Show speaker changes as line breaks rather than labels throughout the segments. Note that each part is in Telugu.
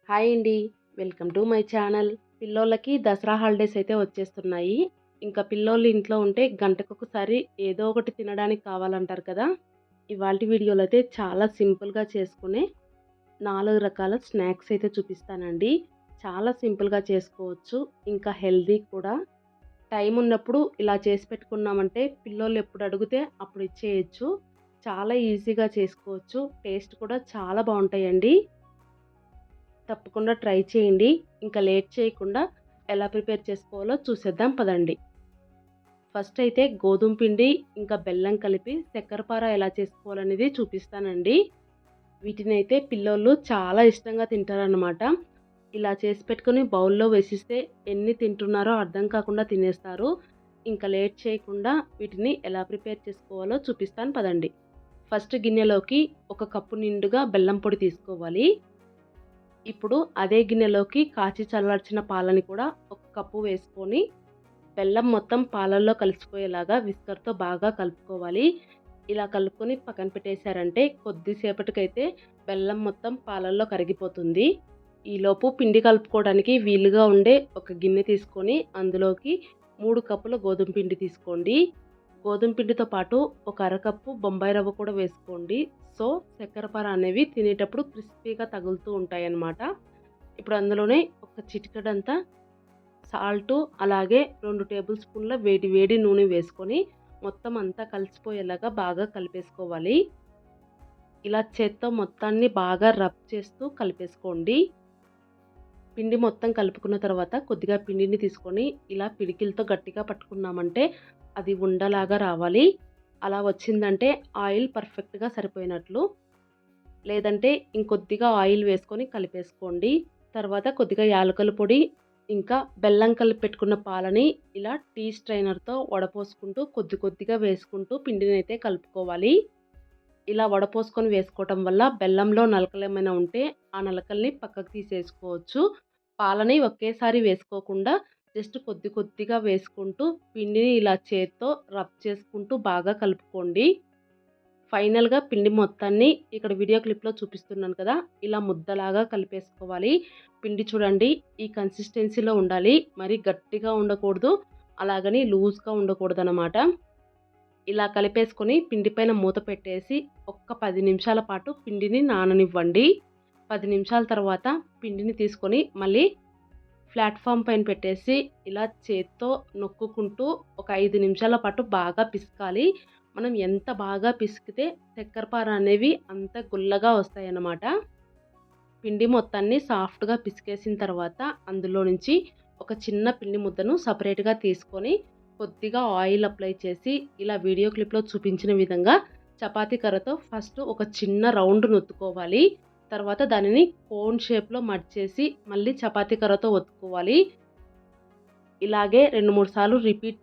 హాయ్ అండి. Welcome to my channel. పిల్లోళ్ళకి దసరా హాలిడేస్ అయితే వచ్చేస్తున్నాయి. ఇంకా పిల్లోళ్ళు ఇంట్లో ఉంటే గంటకొకసారి ఏదో ఒకటి తినడానికి కావాలంటారు కదా! ఇవాల్టి వీడియోలో అయితే చాలా సింపుల్‌గా చేసుకునే 4 రకాల స్నాక్స్ అయితే చూపిస్తానండి. చాలా సింపుల్‌గా చేసుకోవచ్చు. ఇంకా హెల్తీ కూడా. టైం ఉన్నప్పుడు ఇలా చేసి పెట్టుకున్నామంటే పిల్లోళ్ళు ఎప్పుడు అడిగితే అప్పుడు ఇచ్చేయొచ్చు. చాలా ఈజీగా చేసుకోవచ్చు. టేస్ట్ కూడా చాలా బావుంటాయండి. తప్పకుండా ట్రై చేయండి. ఇంకా లేట్ చేయకుండా ఎలా ప్రిపేర్ చేసుకోవాలో చూసేద్దాం పదండి. ఫస్ట్ అయితే గోధుమ పిండి ఇంకా బెల్లం కలిపి చక్కెరపార ఎలా చేసుకోవాలనేది చూపిస్తానండి. వీటినైతే పిల్లోళ్ళు చాలా ఇష్టంగా తింటారనమాట. ఇలా చేసి పెట్టుకొని బౌల్‌లో వేసిస్తే ఎన్ని తింటున్నారో అర్థం కాకుండా తినేస్తారు. ఇంకా లేట్ చేయకుండా వీటిని ఎలా ప్రిపేర్ చేసుకోవాలో చూపిస్తాను పదండి. ఫస్ట్ గిన్నెలోకి ఒక కప్పు నిండుగా బెల్లం పొడి తీసుకోవాలి. ఇప్పుడు అదే గిన్నెలోకి కాచి చల్లార్చిన పాలని కూడా ఒక కప్పు వేసుకొని బెల్లం మొత్తం పాలల్లో కలిసిపోయేలాగా విస్కర్‌తో బాగా కలుపుకోవాలి. ఇలా కలుపుకొని పక్కన పెట్టేశారంటే కొద్దిసేపటికైతే బెల్లం మొత్తం పాలల్లో కరిగిపోతుంది. ఈలోపు పిండి కలుపుకోవడానికి వీలుగా ఉండే ఒక గిన్నె తీసుకొని అందులోకి 3 కప్పుల గోధుమ పిండి తీసుకోండి. గోధుమ పిండితో పాటు ఒక అరకప్పు బొంబాయి రవ్వ కూడా వేసుకోండి. సో, చక్కెరపార అనేవి తినేటప్పుడు క్రిస్పీగా తగులుతూ ఉంటాయన్నమాట. ఇప్పుడు అందులోనే ఒక చిటికెడంతా సాల్టు, అలాగే 2 టేబుల్ స్పూన్ల వేడి వేడి నూనె వేసుకొని మొత్తం అంతా కలిసిపోయేలాగా బాగా కలిపేసుకోవాలి. ఇలా చేత్తో మొత్తాన్ని బాగా రబ్ చేస్తూ కలిపేసుకోండి. పిండి మొత్తం కలుపుకున్న తర్వాత కొద్దిగా పిండిని తీసుకొని ఇలా పిడికిలతో గట్టిగా పట్టుకున్నామంటే అది ఉండలాగా రావాలి. అలా వచ్చిందంటే ఆయిల్ పర్ఫెక్ట్‌గా సరిపోయినట్లు. లేదంటే ఇంకొద్దిగా ఆయిల్ వేసుకొని కలిపేసుకోండి. తర్వాత కొద్దిగా యాలకుల పొడి, ఇంకా బెల్లం కలిపి పెట్టుకున్న పాలని ఇలా టీ స్ట్రైనర్‌తో వడపోసుకుంటూ కొద్ది కొద్దిగా వేసుకుంటూ పిండినైతే కలుపుకోవాలి. ఇలా వడపోసుకొని వేసుకోవటం వల్ల బెల్లంలో నలకలేమైనా ఉంటే ఆ నలకల్ని పక్కకు తీసేసుకోవచ్చు. పాలని ఒకేసారి వేసుకోకుండా జస్ట్ కొద్ది కొద్దిగా వేసుకుంటూ పిండిని ఇలా చేత్తో రబ్ చేసుకుంటూ బాగా కలుపుకోండి. ఫైనల్‌గా పిండి మొత్తాన్ని ఇక్కడ వీడియో క్లిప్‌లో చూపిస్తున్నాను కదా! ఇలా ముద్దలాగా కలిపేసుకోవాలి. పిండి చూడండి ఈ కన్సిస్టెన్సీలో ఉండాలి. మరీ గట్టిగా ఉండకూడదు. అలాగని లూజ్‌గా ఉండకూడదనమాట. ఇలా కలిపేసుకొని పిండి పైన మూత పెట్టేసి ఒక్క 10 నిమిషాల పాటు పిండిని నాననివ్వండి. 10 నిమిషాల తర్వాత పిండిని తీసుకొని మళ్ళీ ప్లాట్‌ఫార్మ్ పైన పెట్టేసి ఇలా చేత్తో నొక్కుకుంటూ ఒక 5 నిమిషాల పాటు బాగా పిసకాలి. మనం ఎంత బాగా పిసికితే చక్కెరపార అనేవి అంత గుల్లగా వస్తాయన్నమాట. పిండి మొత్తాన్ని సాఫ్ట్‌గా పిసికేసిన తర్వాత అందులో నుంచి ఒక చిన్న పిండి ముద్దను సెపరేట్‌గా తీసుకొని కొద్దిగా ఆయిల్ అప్లై చేసి ఇలా వీడియో క్లిప్‌లో చూపించిన విధంగా చపాతీ కర్రతో ఫస్ట్ ఒక చిన్న రౌండ్ నొత్తుకోవాలి. తర్వాత దానిని కోన్ షేప్‌లో మడిచేసి మళ్ళీ చపాతీ కర్రతో ఒత్తుకోవాలి. ఇలాగే 2, 3 సార్లు రిపీట్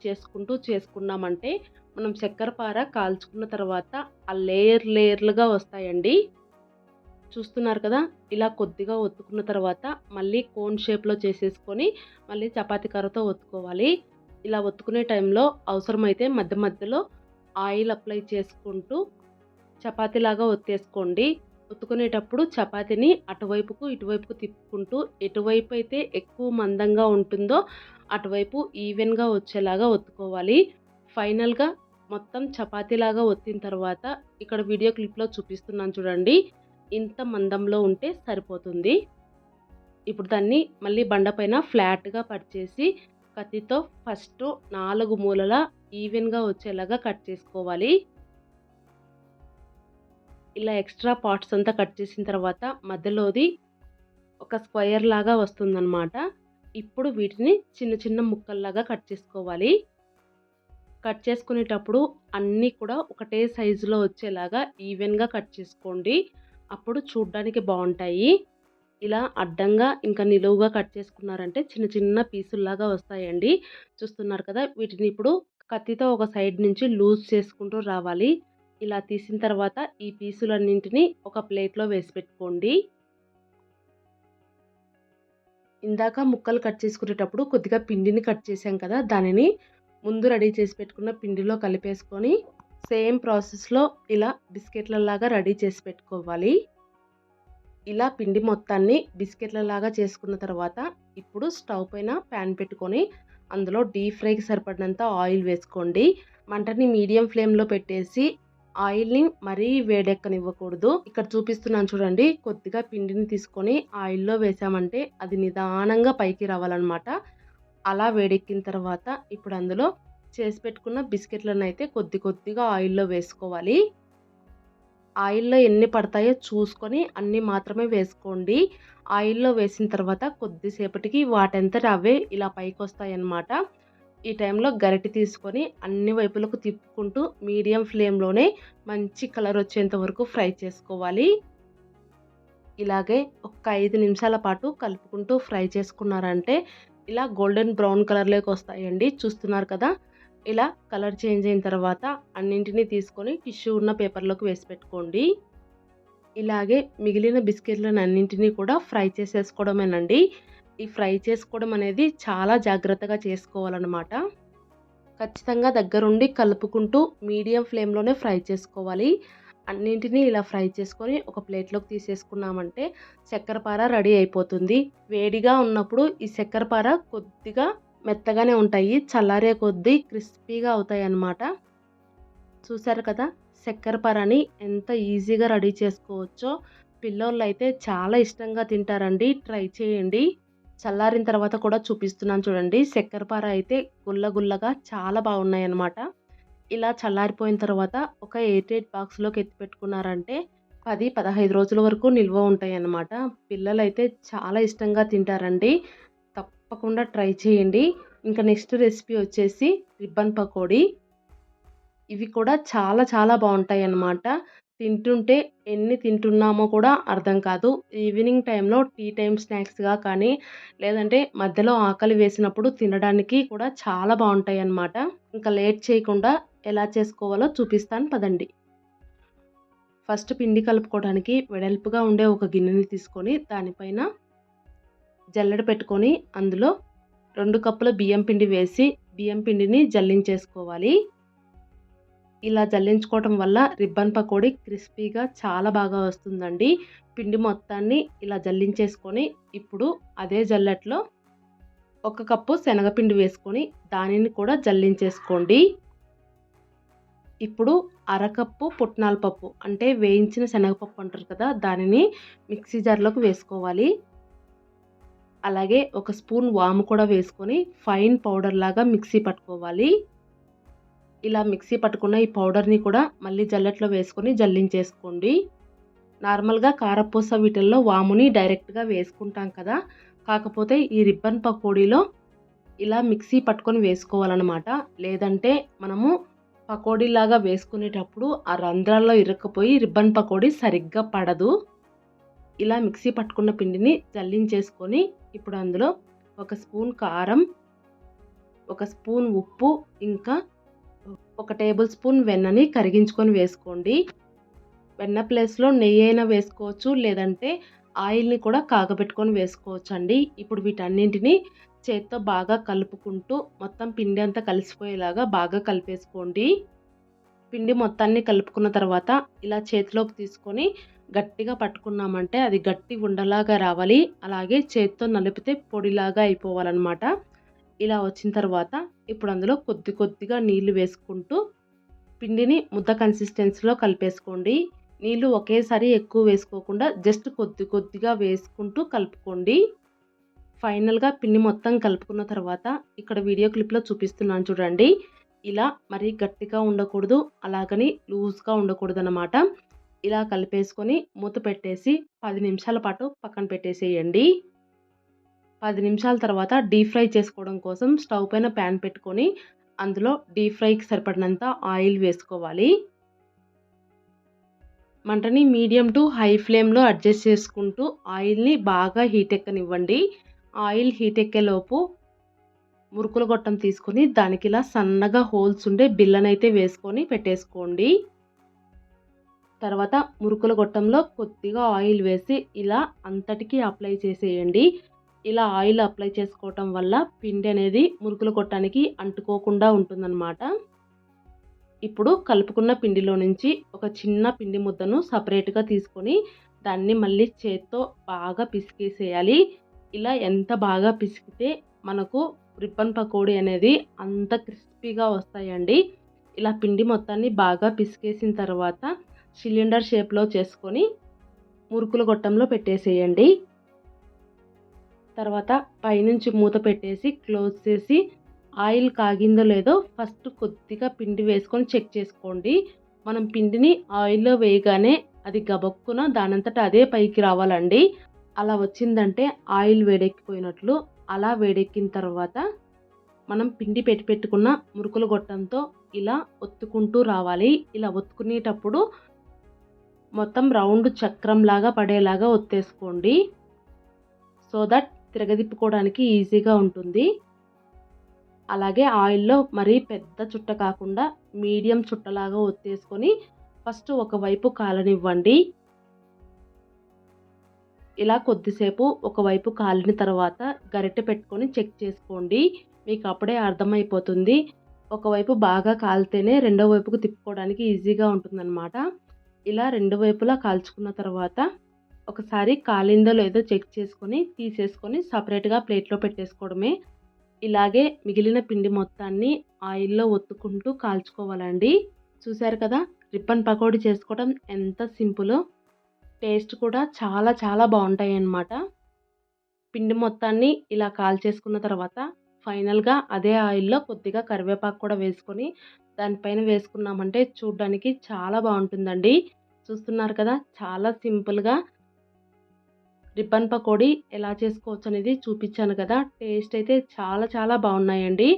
చేసుకున్నామంటే మనం చక్కెరపార కాల్చుకున్న తర్వాత ఆ లేయర్లుగా వస్తాయండి. చూస్తున్నారు కదా! ఇలా కొద్దిగా ఒత్తుకున్న తర్వాత మళ్ళీ కోన్ షేప్‌లో చేసేసుకొని మళ్ళీ చపాతీ కర్రతో ఒత్తుకోవాలి. ఇలా ఒత్తుకునే టైంలో అవసరమైతే మధ్య మధ్యలో ఆయిల్ అప్లై చేసుకుంటూ చపాతీలాగా ఒత్తేసుకోండి. ఒత్తుకునేటప్పుడు చపాతీని అటువైపుకు, ఇటువైపుకు తిప్పుకుంటూ ఎటువైపు అయితే ఎక్కువ మందంగా ఉంటుందో అటువైపు ఈవెన్‌గా వచ్చేలాగా ఒత్తుకోవాలి. ఫైనల్‌గా మొత్తం చపాతీలాగా ఒత్తిన తర్వాత ఇక్కడ వీడియో క్లిప్‌లో చూపిస్తున్నాను చూడండి. ఇంత మందంలో ఉంటే సరిపోతుంది. ఇప్పుడు దాన్ని మళ్ళీ బండ పైన ఫ్లాట్‌గా పరిచేసి కత్తితో ఫస్ట్ 4 మూలలా ఈవెన్‌గా వచ్చేలాగా కట్ చేసుకోవాలి. ఇలా ఎక్స్ట్రా పార్ట్స్ అంతా కట్ చేసిన తర్వాత మధ్యలోది ఒక స్క్వేర్ లాగా వస్తుందన్నమాట. ఇప్పుడు వీటిని చిన్న చిన్న ముక్కల్లాగా కట్ చేసుకోవాలి. కట్ చేసుకునేటప్పుడు అన్నీ కూడా ఒకటే సైజులో వచ్చేలాగా ఈవెన్‌గా కట్ చేసుకోండి. అప్పుడు చూడ్డానికి బావుంటాయి. ఇలా అడ్డంగా ఇంకా నిలువుగా కట్ చేసుకున్నారంటే చిన్న చిన్న పీసుల్లాగా వస్తాయండి. చూస్తున్నారు కదా! వీటిని ఇప్పుడు కత్తితో ఒక సైడ్ నుంచి లూజ్ చేసుకుంటూ రావాలి. ఇలా తీసిన తర్వాత ఈ పీసులన్నింటినీ ఒక ప్లేట్‌లో వేసి పెట్టుకోండి. ఇందాక ముక్కలు కట్ చేసుకునేటప్పుడు కొద్దిగా పిండిని కట్ చేసాం కదా! దానిని ముందు రెడీ చేసి పెట్టుకున్న పిండిలో కలిపేసుకొని సేమ్ ప్రాసెస్‌లో ఇలా బిస్కెట్‌లలాగా రెడీ చేసి పెట్టుకోవాలి. ఇలా పిండి మొత్తాన్ని బిస్కెట్లలాగా చేసుకున్న తర్వాత ఇప్పుడు స్టవ్ పైన ప్యాన్ పెట్టుకొని అందులో డీప్ ఫ్రైకి సరిపడినంత ఆయిల్ వేసుకోండి. మంటని మీడియం ఫ్లేమ్‌లో పెట్టేసి ఆయిల్‌ని మరీ వేడెక్కనివ్వకూడదు. ఇక్కడ చూపిస్తున్నాను చూడండి. కొద్దిగా పిండిని తీసుకొని ఆయిల్‌లో వేసామంటే అది నిదానంగా పైకి రావాలన్నమాట. అలా వేడెక్కిన తర్వాత ఇప్పుడు అందులో చేసి పెట్టుకున్న బిస్కెట్‌లనైతే కొద్ది కొద్దిగా ఆయిల్‌లో వేసుకోవాలి. ఆయిల్‌లో ఎన్ని పడతాయో చూసుకొని అన్ని మాత్రమే వేసుకోండి. ఆయిల్‌లో వేసిన తర్వాత కొద్దిసేపటికి వాటంతట అవే ఇలా పైకొస్తాయన్నమాట. ఈ టైంలో గరిటె తీసుకొని అన్ని వైపులకు తిప్పుకుంటూ మీడియం ఫ్లేమ్‌లోనే మంచి కలర్ వచ్చేంత వరకు ఫ్రై చేసుకోవాలి. ఇలాగే ఒక 5 నిమిషాల పాటు కలుపుకుంటూ ఫ్రై చేసుకున్నారంటే ఇలా గోల్డెన్ బ్రౌన్ కలర్‌లోకి వస్తాయండి. చూస్తున్నారు కదా! ఇలా కలర్ చేంజ్ అయిన తర్వాత అన్నింటిని తీసుకొని టిష్యూ ఉన్న పేపర్‌లోకి వేసి పెట్టుకోండి. ఇలాగే మిగిలిన బిస్కెట్‌లనన్నింటినీ కూడా ఫ్రై చేసేసుకోవడమేనండి. ఈ ఫ్రై చేసుకోవడం అనేది చాలా జాగ్రత్తగా చేసుకోవాలనమాట. ఖచ్చితంగా దగ్గరుండి కలుపుకుంటూ మీడియం ఫ్లేమ్‌లోనే ఫ్రై చేసుకోవాలి. అన్నింటినీ ఇలా ఫ్రై చేసుకొని ఒక ప్లేట్‌లోకి తీసేసుకున్నామంటే చక్కెరపార రెడీ అయిపోతుంది. వేడిగా ఉన్నప్పుడు ఈ చక్కెరపార కొద్దిగా మెత్తగానే ఉంటాయి. చల్లారే కొద్దీ క్రిస్పీగా అవుతాయన్నమాట. చూసారు కదా! చక్కెరపారని ఎంత ఈజీగా రెడీ చేసుకోవచ్చో. పిల్లోళ్ళైతే చాలా ఇష్టంగా తింటారండి. ట్రై చేయండి. చల్లారిన తర్వాత కూడా చూపిస్తున్నాను చూడండి. చక్కెరపార అయితే గుల్ల గుల్లగా చాలా బాగున్నాయన్నమాట. ఇలా చల్లారిపోయిన తర్వాత ఒక ఎయిర్ టైట్ బాక్స్‌లోకి ఎత్తిపెట్టుకున్నారంటే 10, 15 రోజుల వరకు నిల్వ ఉంటాయన్నమాట. పిల్లలైతే చాలా ఇష్టంగా తింటారండి. తప్పకుండా ట్రై చేయండి. ఇంకా నెక్స్ట్ రెసిపీ వచ్చేసి రిబ్బన్ పకోడీ. ఇవి కూడా చాలా చాలా బావుంటాయన్నమాట. తింటుంటే ఎన్ని తింటున్నామో కూడా అర్థం కాదు. ఈవినింగ్ టైంలో టీ టైమ్ స్నాక్స్‌గా కానీ, లేదంటే మధ్యలో ఆకలి వేసినప్పుడు తినడానికి కూడా చాలా బావుంటాయన్నమాట. ఇంకా లేట్ చేయకుండా ఎలా చేసుకోవాలో చూపిస్తాను పదండి. ఫస్ట్ పిండి కలుపుకోవడానికి వెడల్పుగా ఉండే ఒక గిన్నెని తీసుకొని దానిపైన జల్లెడ పెట్టుకొని అందులో 2 కప్పుల బియ్యం పిండి వేసి బియ్యం పిండిని జల్లించేసుకోవాలి. ఇలా జల్లించుకోవటం వల్ల రిబ్బన్ పకోడీ క్రిస్పీగా చాలా బాగా వస్తుందండి. పిండి మొత్తాన్ని ఇలా జల్లించేసుకొని ఇప్పుడు అదే జల్లెడలో 1 కప్పు శనగపిండి వేసుకొని దానిని కూడా జల్లించేసుకోండి. ఇప్పుడు అరకప్పు పుట్నాల పప్పు అంటే వేయించిన శనగపప్పు అంటారు కదా! దానిని మిక్సీ జార్‌లోకి వేసుకోవాలి. అలాగే ఒక స్పూన్ వాము కూడా వేసుకొని ఫైన్ పౌడర్ లాగా మిక్సీ పట్టుకోవాలి. ఇలా మిక్సీ పట్టుకున్న ఈ పౌడర్‌ని కూడా మళ్ళీ జల్లెడలో వేసుకొని జల్లించేసుకోండి. నార్మల్‌గా కారపూస వీటిల్లో వాముని డైరెక్ట్‌గా వేసుకుంటాం కదా! కాకపోతే ఈ రిబ్బన్ పకోడీలో ఇలా మిక్సీ పట్టుకొని వేసుకోవాలనమాట. లేదంటే మనము పకోడీలాగా వేసుకునేటప్పుడు ఆ రంధ్రాల్లో ఇరుక్కుపోయి రిబ్బన్ పకోడీ సరిగ్గా పడదు. ఇలా మిక్సీ పట్టుకున్న పిండిని జల్లించేసుకొని ఇప్పుడు అందులో ఒక స్పూన్ కారం, ఒక స్పూన్ ఉప్పు, ఇంకా ఒక టేబుల్ స్పూన్ వెన్నని కరిగించుకొని వేసుకోండి. వెన్న ప్లేస్‌లో నెయ్యి అయినా వేసుకోవచ్చు. లేదంటే ఆయిల్‌ని కూడా కాగబెట్టుకొని వేసుకోవచ్చండి. ఇప్పుడు వీటన్నింటిని చేత్తో బాగా కలుపుకుంటూ మొత్తం పిండి అంతా కలిసిపోయేలాగా బాగా కలిపేసుకోండి. పిండి మొత్తాన్ని కలుపుకున్న తర్వాత ఇలా చేతిలోకి తీసుకొని గట్టిగా పట్టుకున్నామంటే అది గట్టి ఉండలాగా రావాలి. అలాగే చేత్తో నలిపితే పొడిలాగా అయిపోవాలన్నమాట. ఇలా వచ్చిన తర్వాత ఇప్పుడు అందులో కొద్ది కొద్దిగా నీళ్లు వేసుకుంటూ పిండిని ముద్ద కన్సిస్టెన్సీలో కలిపేసుకోండి. నీళ్లు ఒకేసారి ఎక్కువ వేసుకోకుండా జస్ట్ కొద్ది కొద్దిగా వేసుకుంటూ కలుపుకోండి. ఫైనల్‌గా పిండి మొత్తం కలుపుకున్న తర్వాత ఇక్కడ వీడియో క్లిప్‌లో చూపిస్తున్నాను చూడండి. ఇలా మరీ గట్టిగా ఉండకూడదు. అలాగని లూజ్‌గా ఉండకూడదనమాట. ఇలా కలిపేసుకొని మూత పెట్టేసి 10 నిమిషాల పాటు పక్కన పెట్టేసేయండి. 10 నిమిషాల తర్వాత డీప్ ఫ్రై చేసుకోవడం కోసం స్టవ్ పైన ప్యాన్ పెట్టుకొని అందులో డీప్ ఫ్రైకి సరిపడినంత ఆయిల్ వేసుకోవాలి. మంటని మీడియం టు హై ఫ్లేమ్‌లో అడ్జస్ట్ చేసుకుంటూ ఆయిల్‌ని బాగా హీట్ ఎక్కనివ్వండి. ఆయిల్ హీట్ ఎక్కేలోపు మురుకుల గొట్టం తీసుకొని దానికి ఇలా సన్నగా హోల్స్ ఉండే బిళ్ళనైతే వేసుకొని పెట్టేసుకోండి. తర్వాత మురుకుల గొట్టంలో కొద్దిగా ఆయిల్ వేసి ఇలా అంతటికీ అప్లై చేసేయండి. ఇలా ఆయిల్ అప్లై చేసుకోవటం వల్ల పిండి అనేది మురుకుల గొట్టానికి అంటుకోకుండా ఉంటుందన్నమాట. ఇప్పుడు కలుపుకున్న పిండిలో నుంచి ఒక చిన్న పిండి ముద్దను సపరేట్‌గా తీసుకొని దాన్ని మళ్ళీ చేత్తో బాగా పిసికేసేయాలి. ఇలా ఎంత బాగా పిసికితే మనకు రిబ్బన్ పకోడీ అనేది అంత క్రిస్పీగా వస్తాయండి. ఇలా పిండి మొత్తాన్ని బాగా పిసికేసిన తర్వాత సిలిండర్ షేప్‌లో చేసుకొని మురుకుల గొట్టంలో పెట్టేసేయండి. తర్వాత పైనుంచి మూత పెట్టేసి క్లోజ్ చేసి ఆయిల్ కాగిందో లేదో ఫస్ట్ కొద్దిగా పిండి వేసుకొని చెక్ చేసుకోండి. మనం పిండిని ఆయిల్‌లో వేయగానే అది గబక్కున దానంతట అదే పైకి రావాలండి. అలా వచ్చిందంటే ఆయిల్ వేడెక్కిపోయినట్లు. అలా వేడెక్కిన తర్వాత మనం పిండి పెట్టుకున్న మురుకుల గొట్టంతో ఇలా ఒత్తుకుంటూ రావాలి. ఇలా ఒత్తుకునేటప్పుడు మొత్తం రౌండ్ చక్రంలాగా పడేలాగా ఒత్తేసుకోండి. సో దట్ తిరగదిప్పుకోవడానికి ఈజీగా ఉంటుంది. అలాగే ఆయిల్‌లో మరీ పెద్ద చుట్ట కాకుండా మీడియం చుట్టలాగా ఒత్తేసుకొని ఫస్ట్ ఒకవైపు కాలనివ్వండి. ఇలా కొద్దిసేపు ఒకవైపు కాలిన తర్వాత గరిటె పెట్టుకొని చెక్ చేసుకోండి. మీకు అప్పుడే అర్థమైపోతుంది. ఒకవైపు బాగా కాలితేనే రెండో వైపుకు తిప్పుకోవడానికి ఈజీగా ఉంటుందన్నమాట. ఇలా రెండు వైపులా కాల్చుకున్న తర్వాత ఒకసారి కాలిందో లేదో చెక్ చేసుకొని తీసేసుకొని సపరేట్‌గా ప్లేట్‌లో పెట్టేసుకోవడమే. ఇలాగే మిగిలిన పిండి మొత్తాన్ని ఆయిల్‌లో ఒత్తుకుంటూ కాల్చుకోవాలండి. చూసారు కదా! రిబ్బన్ పకోడీ చేసుకోవడం ఎంత సింపులో. టేస్ట్ కూడా చాలా చాలా బావుంటాయన్నమాట. పిండి మొత్తాన్ని ఇలా కాల్చేసుకున్న తర్వాత ఫైనల్‌గా అదే ఆయిల్‌లో కొద్దిగా కరివేపాకు కూడా వేసుకొని దానిపైన వేసుకున్నామంటే చూడ్డానికి చాలా బావుంటుందండి. చూస్తున్నారు కదా! చాలా సింపుల్‌గా రిబ్బన్ పకోడీ ఎలా చేసుకోవచ్చనేది చూపిచ్చాను కదా! టేస్ట్ అయితే చాలా చాలా బావున్నాయండి.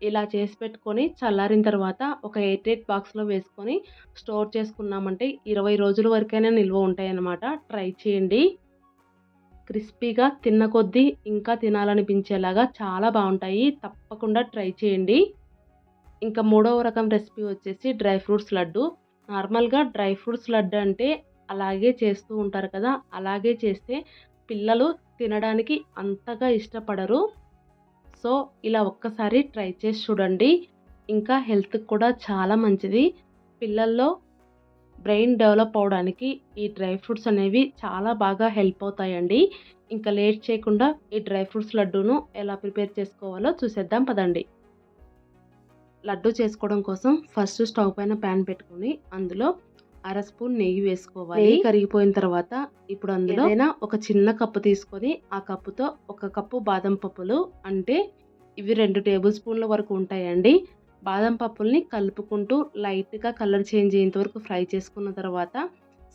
ఇలా చేసి పెట్టుకొని చల్లారిన తర్వాత ఒక ఎయిర్ టైట్ బాక్స్‌లో వేసుకొని స్టోర్ చేసుకున్నామంటే 20 రోజుల వరకైనా నిల్వ ఉంటాయన్నమాట. ట్రై చేయండి. క్రిస్పీగా తిన్న కొద్దీ ఇంకా తినాలనిపించేలాగా చాలా బావుంటాయి. తప్పకుండా ట్రై చేయండి. ఇంకా మూడవ రకం రెసిపీ వచ్చేసి డ్రై ఫ్రూట్స్ లడ్డు. నార్మల్‌గా డ్రై ఫ్రూట్స్ లడ్డు అంటే అలాగే చేస్తూ ఉంటారు కదా! అలాగే చేస్తే పిల్లలు తినడానికి అంతగా ఇష్టపడరు. సో, ఇలా ఒక్కసారి ట్రై చేసి చూడండి. ఇంకా హెల్త్‌కి కూడా చాలా మంచిది. పిల్లల్లో బ్రెయిన్ డెవలప్ అవ్వడానికి ఈ డ్రై ఫ్రూట్స్ అనేవి చాలా బాగా హెల్ప్ అవుతాయండి. ఇంకా లేట్ చేయకుండా ఈ డ్రై ఫ్రూట్స్ లడ్డూను ఎలా ప్రిపేర్ చేసుకోవాలో చూసేద్దాం పదండి. లడ్డు చేసుకోవడం కోసం ఫస్ట్ స్టవ్ పైన ప్యాన్ పెట్టుకొని అందులో అర స్పూన్ నెయ్యి వేసుకోవాలి. నెయ్యి కరిగిపోయిన తర్వాత ఇప్పుడు అందులో ఏదైనా ఒక చిన్న కప్పు తీసుకొని ఆ కప్పుతో ఒక కప్పు బాదం పప్పులు, అంటే ఇవి 2 టేబుల్ స్పూన్ల వరకు ఉంటాయండి. బాదం పప్పుల్ని కలుపుకుంటూ లైట్‌గా కలర్ చేంజ్ అయ్యేంత వరకు ఫ్రై చేసుకున్న తర్వాత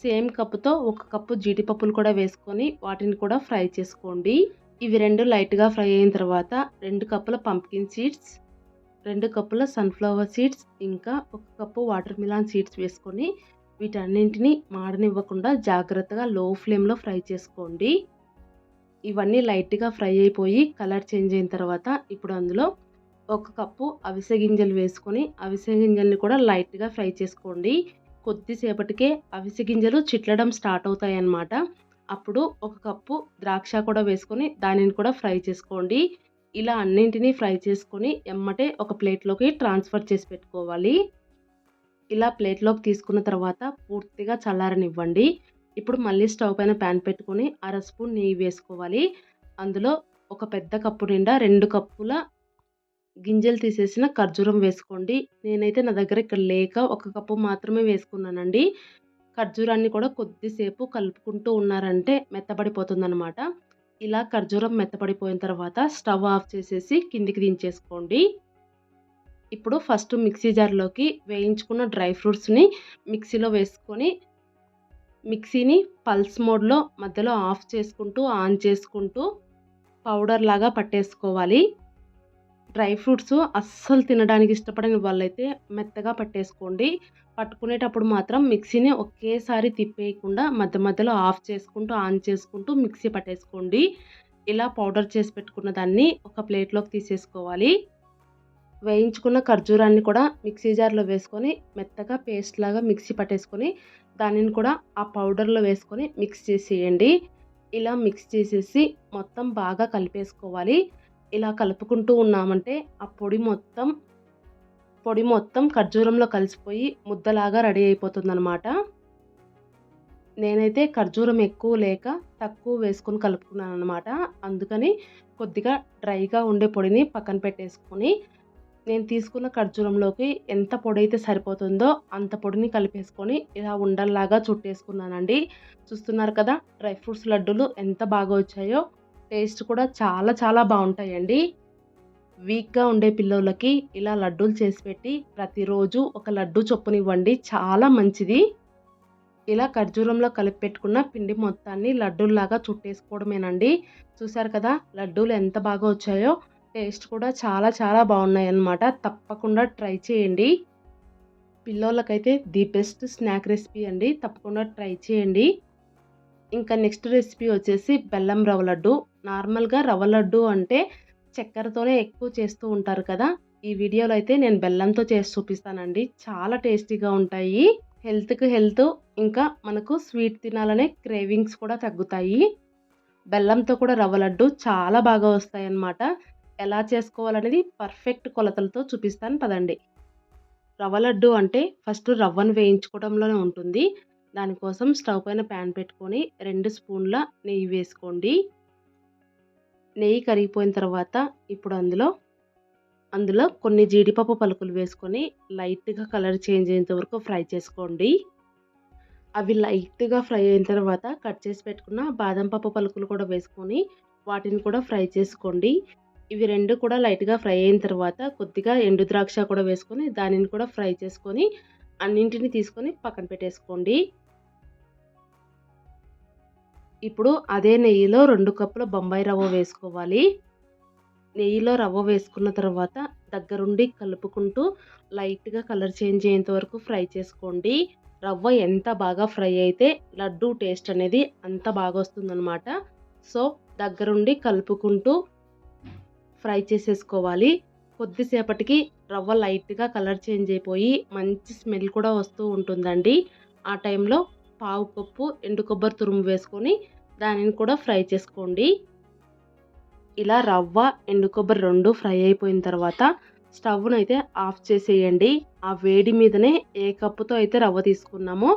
సేమ్ కప్పుతో ఒక కప్పు జీడిపప్పులు కూడా వేసుకొని వాటిని కూడా ఫ్రై చేసుకోండి. ఇవి 2 లైట్‌గా ఫ్రై అయిన తర్వాత 2 కప్పుల పంప్కిన్ సీడ్స్, 2 కప్పుల సన్‌ఫ్లవర్ సీడ్స్, ఇంకా ఒక కప్పు వాటర్ మిలన్ సీడ్స్ వేసుకొని వీటన్నింటిని మాడనివ్వకుండా జాగ్రత్తగా లో ఫ్లేమ్‌లో ఫ్రై చేసుకోండి. ఇవన్నీ లైట్‌గా ఫ్రై అయిపోయి కలర్ చేంజ్ అయిన తర్వాత ఇప్పుడు అందులో ఒక కప్పు అవిసె గింజలు వేసుకొని అవిసె గింజల్ని కూడా లైట్‌గా ఫ్రై చేసుకోండి. కొద్దిసేపటికే అవిసె గింజలు చిట్లడం స్టార్ట్ అవుతాయన్నమాట. అప్పుడు ఒక కప్పు ద్రాక్ష కూడా వేసుకొని దానిని కూడా ఫ్రై చేసుకోండి. ఇలా అన్నింటినీ ఫ్రై చేసుకొని ఎమ్మటే ఒక ప్లేట్‌లోకి ట్రాన్స్‌ఫర్ చేసి పెట్టుకోవాలి. ఇలా ప్లేట్‌లోకి తీసుకున్న తర్వాత పూర్తిగా చల్లారనివ్వండి. ఇప్పుడు మళ్ళీ స్టవ్ పైన ప్యాన్ పెట్టుకొని అర స్పూన్ నెయ్యి వేసుకోవాలి. అందులో ఒక పెద్ద కప్పు నిండా 2 కప్పుల గింజలు తీసేసిన ఖర్జూరం వేసుకోండి. నేనైతే నా దగ్గర ఇక్కడ లేక ఒక కప్పు మాత్రమే వేసుకున్నానండి. ఖర్జూరాన్ని కూడా కొద్దిసేపు కలుపుకుంటూ ఉన్నారంటే మెత్తబడిపోతుందనమాట. ఇలా ఖర్జూరం మెత్తబడిపోయిన తర్వాత స్టవ్ ఆఫ్ చేసేసి కిందికి దించేసుకోండి. ఇప్పుడు ఫస్ట్ మిక్సీ జార్‌లోకి వేయించుకున్న డ్రై ఫ్రూట్స్‌ని మిక్సీలో వేసుకొని మిక్సీని పల్స్ మోడ్‌లో మధ్యలో ఆఫ్ చేసుకుంటూ, ఆన్ చేసుకుంటూ పౌడర్‌లాగా పట్టేసుకోవాలి. డ్రై ఫ్రూట్స్ అస్సలు తినడానికి ఇష్టపడని వాళ్ళైతే మెత్తగా పట్టేసుకోండి. పట్టుకునేటప్పుడు మాత్రం మిక్సీని ఒకేసారి తిప్పేయకుండా మధ్య మధ్యలో ఆఫ్ చేసుకుంటూ, ఆన్ చేసుకుంటూ మిక్సీ పట్టేసుకోండి. ఇలా పౌడర్ చేసి పెట్టుకున్న దాన్ని ఒక ప్లేట్‌లోకి తీసేసుకోవాలి. వేయించుకున్న ఖర్జూరాన్ని కూడా మిక్సీ జార్‌లో వేసుకొని మెత్తగా పేస్ట్ లాగా మిక్సీ పట్టేసుకొని దానిని కూడా ఆ పౌడర్‌లో వేసుకొని మిక్స్ చేసేయండి. ఇలా మిక్స్ చేసేసి మొత్తం బాగా కలిపేసుకోవాలి. ఇలా కలుపుకుంటూ ఉన్నామంటే ఆ పొడి మొత్తం ఖర్జూరంలో కలిసిపోయి ముద్దలాగా రెడీ అయిపోతుందనమాట. నేనైతే ఖర్జూరం ఎక్కువ లేక తక్కువ వేసుకొని కలుపుకున్నాననమాట. అందుకని కొద్దిగా డ్రైగా ఉండే పొడిని పక్కన పెట్టేసుకొని, నేను తీసుకున్న ఖర్జూరంలోకి ఎంత పొడైతే సరిపోతుందో అంత పొడిని కలిపేసుకొని ఇలా ఉండల్లాగా చుట్టేసుకున్నానండి. చూస్తున్నారు కదా! డ్రై ఫ్రూట్స్ లడ్డూలు ఎంత బాగా వచ్చాయో. టేస్ట్ కూడా చాలా చాలా బావుంటాయండి. వీక్‌గా ఉండే పిల్లోళ్ళకి ఇలా లడ్డూలు చేసి పెట్టి ప్రతిరోజు ఒక లడ్డూ చొప్పునివ్వండి. చాలా మంచిది. ఇలా ఖర్జూరంలో కలిపి పెట్టుకున్న పిండి మొత్తాన్ని లడ్డూల్లాగా చుట్టేసుకోవడమేనండి. చూసారు కదా! లడ్డూలు ఎంత బాగా వచ్చాయో. టేస్ట్ కూడా చాలా చాలా బాగున్నాయన్నమాట. తప్పకుండా ట్రై చేయండి. పిల్లోళ్ళకైతే ది బెస్ట్ స్నాక్ రెసిపీ అండి. తప్పకుండా ట్రై చేయండి. ఇంకా నెక్స్ట్ రెసిపీ వచ్చేసి బెల్లం రవ్వ లడ్డు. నార్మల్‌గా రవ్వ లడ్డు అంటే చక్కెరతోనే ఎక్కువ చేస్తూ ఉంటారు కదా! ఈ వీడియోలో అయితే నేను బెల్లంతో చేసి చూపిస్తానండి. చాలా టేస్టీగా ఉంటాయి. హెల్త్‌కి హెల్త్, ఇంకా మనకు స్వీట్ తినాలనే క్రేవింగ్స్ కూడా తగ్గుతాయి. బెల్లంతో కూడా రవ్వ లడ్డు చాలా బాగా వస్తాయన్నమాట. ఎలా చేసుకోవాలనేది పర్ఫెక్ట్ కొలతలతో చూపిస్తాను పదండి. రవ్వ లడ్డు అంటే ఫస్ట్ రవ్వను వేయించుకోవడంలోనే ఉంటుంది. దానికోసం స్టవ్ పైన ప్యాన్ పెట్టుకొని 2 స్పూన్ల నెయ్యి వేసుకోండి. నెయ్యి కరిగిపోయిన తర్వాత ఇప్పుడు అందులో కొన్ని జీడిపప్పు పలుకులు వేసుకొని లైట్‌గా కలర్ చేంజ్ అయ్యేంత వరకు ఫ్రై చేసుకోండి. అవి లైట్‌గా ఫ్రై అయిన తర్వాత కట్ చేసి పెట్టుకున్న బాదం పప్పు పలుకులు కూడా వేసుకొని వాటిని కూడా ఫ్రై చేసుకోండి. ఇవి 2 కూడా లైట్‌గా ఫ్రై అయిన తర్వాత కొద్దిగా ఎండు ద్రాక్ష కూడా వేసుకొని దానిని కూడా ఫ్రై చేసుకొని అన్నింటిని తీసుకొని పక్కన పెట్టేసుకోండి. ఇప్పుడు అదే నెయ్యిలో 2 కప్పుల బొంబాయి రవ్వ వేసుకోవాలి. నెయ్యిలో రవ్వ వేసుకున్న తర్వాత దగ్గరుండి కలుపుకుంటూ లైట్‌గా కలర్ చేంజ్ అయ్యేంత వరకు ఫ్రై చేసుకోండి. రవ్వ ఎంత బాగా ఫ్రై అయితే లడ్డూ టేస్ట్ అనేది అంత బాగా వస్తుందనమాట. సో, దగ్గరుండి కలుపుకుంటూ ఫ్రై చేసేసుకోవాలి. కొద్దిసేపటికి రవ్వ లైట్‌గా కలర్ చేంజ్ అయిపోయి మంచి స్మెల్ కూడా వస్తూ ఉంటుందండి. ఆ టైంలో పావు కప్పు ఎండు కొబ్బరి తురుము వేసుకొని దానిని కూడా ఫ్రై చేసుకోండి. ఇలా రవ్వ, ఎండు కొబ్బరి 2 ఫ్రై అయిపోయిన తర్వాత స్టవ్‌నైతే ఆఫ్ చేసేయండి. ఆ వేడి మీదనే ఏ కప్పుతో అయితే రవ్వ తీసుకున్నామో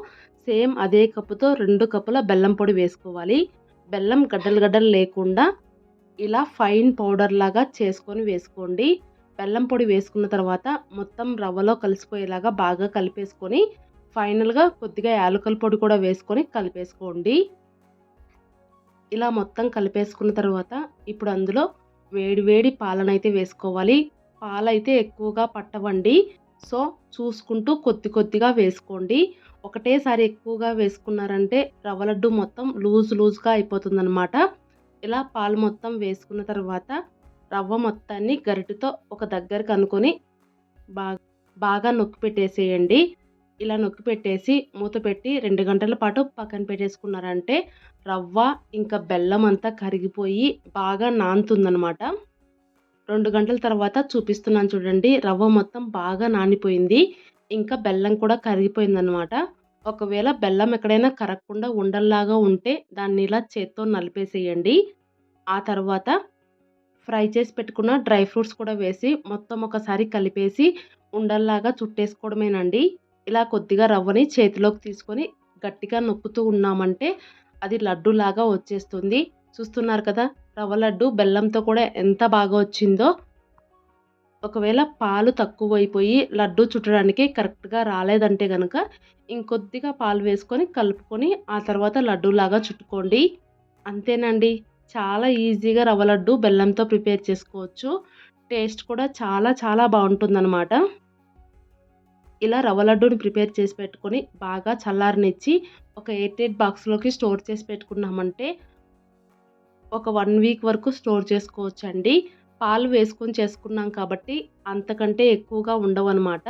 సేమ్ అదే కప్పుతో 2 కప్పుల బెల్లం పొడి వేసుకోవాలి. బెల్లం గడ్డలు గడ్డలు లేకుండా ఇలా ఫైన్ పౌడర్ లాగా చేసుకొని వేసుకోండి. బెల్లం పొడి వేసుకున్న తర్వాత మొత్తం రవ్వలో కలిసిపోయేలాగా బాగా కలిపేసుకొని ఫైనల్‌గా కొద్దిగా యాలకుల పొడి కూడా వేసుకొని కలిపేసుకోండి. ఇలా మొత్తం కలిపేసుకున్న తర్వాత ఇప్పుడు అందులో వేడి వేడి పాలనైతే వేసుకోవాలి. పాలైతే ఎక్కువగా పట్టవండి. సో, చూసుకుంటూ కొద్ది కొద్దిగా వేసుకోండి. ఒకటేసారి ఎక్కువగా వేసుకున్నారంటే రవ్వ లడ్డు మొత్తం లూజ్‌గా అయిపోతుందనమాట. ఇలా పాలు మొత్తం వేసుకున్న తర్వాత రవ్వ మొత్తాన్ని గరిటెతో ఒక దగ్గరికి అనుకొని బాగా నొక్కి పెట్టేసేయండి. ఇలా నొక్కి పెట్టేసి మూత పెట్టి 2 గంటల పాటు పక్కన పెట్టేసుకున్నారంటే రవ్వ ఇంకా బెల్లం అంతా కరిగిపోయి బాగా నానుతుందనమాట. 2 గంటల తర్వాత చూపిస్తున్నాను చూడండి. రవ్వ మొత్తం బాగా నానిపోయింది. ఇంకా బెల్లం కూడా కరిగిపోయిందనమాట. ఒకవేళ బెల్లం ఎక్కడైనా కరగకుండా ఉండల్లాగా ఉంటే దాన్ని ఇలా చేత్తో నలిపేసేయండి. ఆ తర్వాత ఫ్రై చేసి పెట్టుకున్న డ్రై ఫ్రూట్స్ కూడా వేసి మొత్తం ఒకసారి కలిపేసి ఉండల్లాగా చుట్టేసుకోవడమేనండి. ఇలా కొద్దిగా రవ్వని చేతిలోకి తీసుకొని గట్టిగా నొక్కుతూ ఉన్నామంటే అది లడ్డూలాగా వచ్చేస్తుంది. చూస్తున్నారు కదా! రవ్వ లడ్డు బెల్లంతో కూడా ఎంత బాగా వచ్చిందో. ఒకవేళ పాలు తక్కువైపోయి లడ్డూ చుట్టడానికి కరెక్ట్‌గా రాలేదంటే గనక ఇంకొద్దిగా పాలు వేసుకొని కలుపుకొని ఆ తర్వాత లడ్డూలాగా చుట్టుకోండి. అంతేనండి. చాలా ఈజీగా రవ్వ లడ్డు బెల్లంతో ప్రిపేర్ చేసుకోవచ్చు. టేస్ట్ కూడా చాలా చాలా బావుంటుందనమాట. ఇలా రవ్వ లడ్డూని ప్రిపేర్ చేసి పెట్టుకొని బాగా చల్లారనిచ్చి ఒక ఎయిర్ టైట్ బాక్స్‌లోకి స్టోర్ చేసి పెట్టుకున్నామంటే ఒక 1 వీక్ వరకు స్టోర్ చేసుకోవచ్చండి. పాలు వేసుకొని చేసుకున్నాం కాబట్టి అంతకంటే ఎక్కువగా ఉండవనమాట.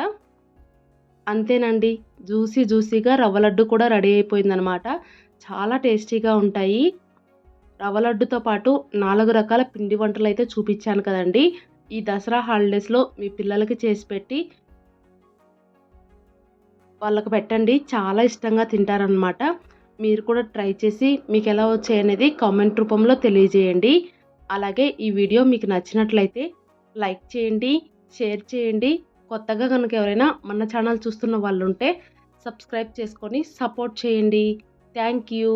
అంతేనండి. జ్యూసీగా రవ్వ లడ్డు కూడా రెడీ అయిపోయిందనమాట. చాలా టేస్టీగా ఉంటాయి. రవ్వ లడ్డుతో పాటు 4 రకాల పిండి వంటలైతే చూపిచ్చాను కదండీ! ఈ దసరా హాలిడేస్‌లో మీ పిల్లలకి చేసి పెట్టి వాళ్ళకి పెట్టండి. చాలా ఇష్టంగా తింటారనమాట. మీరు కూడా ట్రై చేసి మీకెలా వచ్చాయనేది కామెంట్ రూపంలో తెలియజేయండి. అలాగే ఈ వీడియో మీకు నచ్చినట్లయితే లైక్ చేయండి, షేర్ చేయండి. కొత్తగా గనుక ఎవరైనా మన ఛానల్ చూస్తున్న వాళ్ళుంటే సబ్స్క్రైబ్ చేసుకొని సపోర్ట్ చేయండి. Thank you.